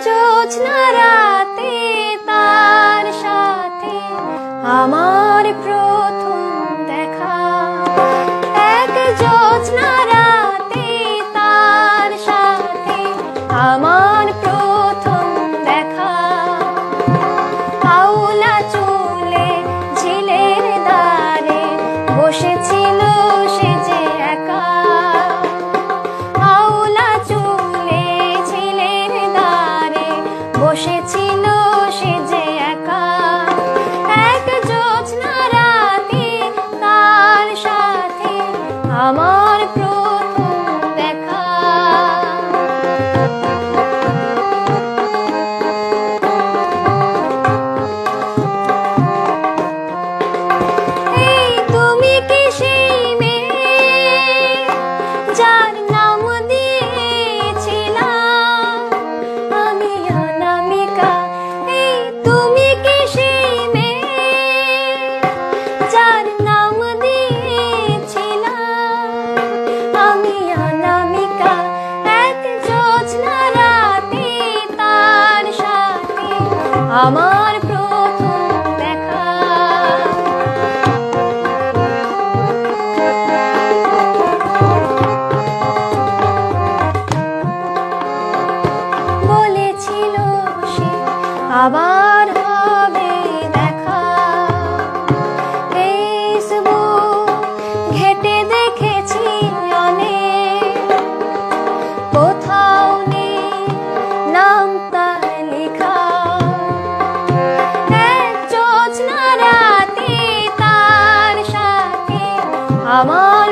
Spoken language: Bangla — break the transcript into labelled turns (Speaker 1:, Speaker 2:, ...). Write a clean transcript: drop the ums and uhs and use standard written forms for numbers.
Speaker 1: জোছনা রাতে তার সাথে আমার প্রথম দেখা। এক জোছনা রাতে তার সাথে আমার প্রথম দেখা। আউলা চুলে ঝিলের ধারে বসেছিল সে যে একা। আউলা চুলে ঝিলের ধারে বসেছিল সে যে একা। এক জোছনা রাতে তার সাথে আমার প্রথম দেখা। এই তুমি কি সেই মেয়ে যার নাম দিয়েছিলাম আমি অনামিকা? এই তুমি কি সেই মেয়ে যার নাম দিয়েছিলাম আমি অনামিকা? এক জোছনা রাতে তার সাথে আমার প্রথম দেখা। বলেছিল সে আবার হবে দেখা। ফেসবুক ঘেঁটে দেখেছি অনেক, কোথাও নেই নাম তার লেখা। এক জোছনা রাতে তার সাথে আমার